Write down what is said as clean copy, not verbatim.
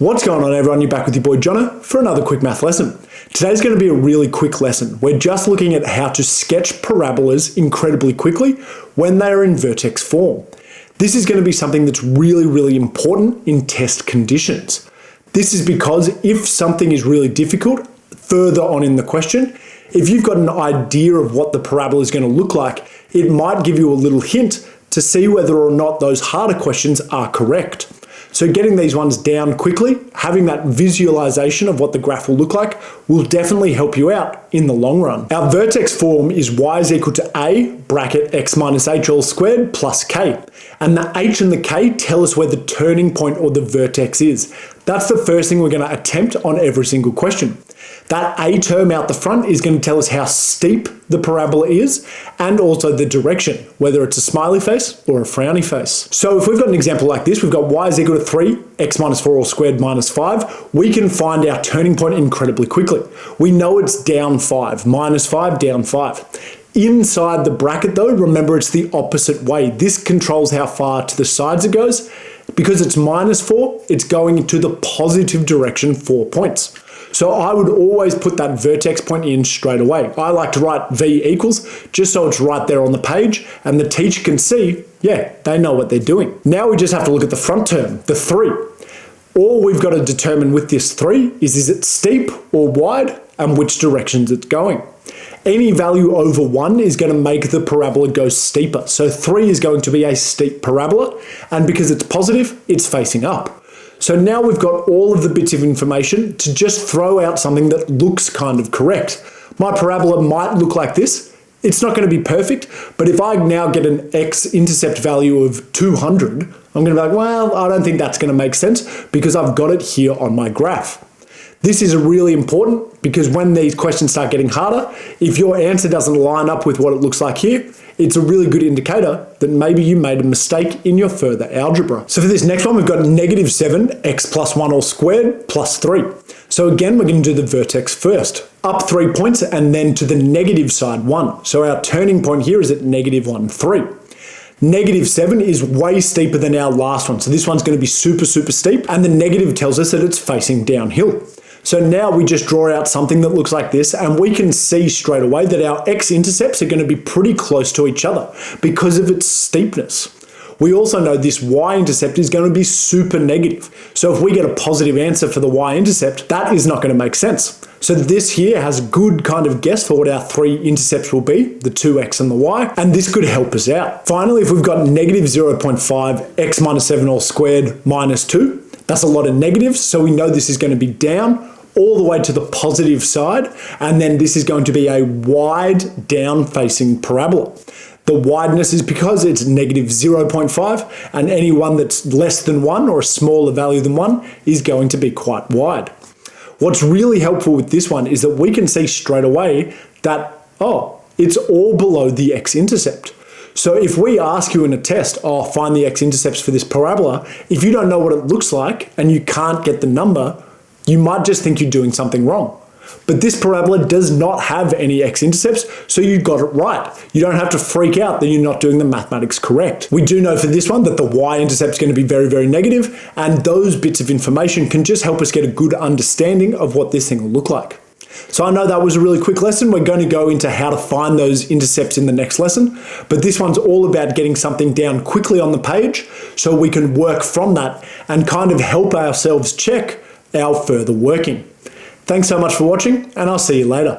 What's going on, everyone? You're back with your boy Jono for another quick math lesson. Today's going to be a really quick lesson. We're just looking at how to sketch parabolas incredibly quickly when they are in vertex form. This is going to be something that's really important in test conditions. This is because if something is really difficult further on in the question, if you've got an idea of what the parabola is going to look like, it might give you a little hint to see whether or not those harder questions are correct. So getting these ones down quickly, having that visualization of what the graph will look like, will definitely help you out in the long run. Our vertex form is y is equal to a bracket x minus h all squared plus k. And the h and the k tell us where the turning point or the vertex is. That's the first thing we're going to attempt on every single question. That a term out the front is going to tell us how steep the parabola is and also the direction, whether it's a smiley face or a frowny face. So if we've got an example like this, we've got y is equal to 3, x minus 4 all squared minus 5, we can find our turning point incredibly quickly. We know it's down 5, minus 5, down 5. Inside the bracket though, remember it's the opposite way. This controls how far to the sides it goes. Because it's minus 4, it's going into the positive direction 4 points. So I would always put that vertex point in straight away. I like to write v equals just so it's right there on the page and the teacher can see, yeah, they know what they're doing. Now we just have to look at the front term, the 3. All we've got to determine with this 3 is it steep or wide and which directions it's going. Any value over 1 is going to make the parabola go steeper. So 3 is going to be a steep parabola, and because it's positive, it's facing up. So now we've got all of the bits of information to just throw out something that looks kind of correct. My parabola might look like this. It's not going to be perfect, but if I now get an x-intercept value of 200, I'm going to be like, well, I don't think that's going to make sense because I've got it here on my graph. This is really important because when these questions start getting harder, if your answer doesn't line up with what it looks like here, it's a really good indicator that maybe you made a mistake in your further algebra. So for this next one, we've got negative 7, x plus 1 all squared plus 3. So again, we're going to do the vertex first. Up 3 points and then to the negative side 1. So our turning point here is at negative 1, 3. Negative 7 is way steeper than our last one. So this one's going to be super steep, and the negative tells us that it's facing downhill. So now we just draw out something that looks like this, and we can see straight away that our x-intercepts are going to be pretty close to each other because of its steepness. We also know this y-intercept is going to be super negative. So if we get a positive answer for the y-intercept, that is not going to make sense. So this here has a good kind of guess for what our 3 intercepts will be, the 2x and the y, and this could help us out. Finally, if we've got negative 0.5, x minus 7 all squared minus 2, that's a lot of negatives, so we know this is going to be down all the way to the positive side, and then this is going to be a wide down-facing parabola. The wideness is because it's negative 0.5, and any one that's less than 1 or a smaller value than 1 is going to be quite wide. What's really helpful with this one is that we can see straight away that, oh, it's all below the x-intercept. So if we ask you in a test, oh, find the x-intercepts for this parabola, if you don't know what it looks like and you can't get the number, you might just think you're doing something wrong. But this parabola does not have any x-intercepts, so you got it right. You don't have to freak out that you're not doing the mathematics correct. We do know for this one that the y-intercept is going to be very negative, and those bits of information can just help us get a good understanding of what this thing will look like. So I know that was a really quick lesson. We're going to go into how to find those intercepts in the next lesson, but this one's all about getting something down quickly on the page so we can work from that and kind of help ourselves check our further working. Thanks so much for watching, and I'll see you later.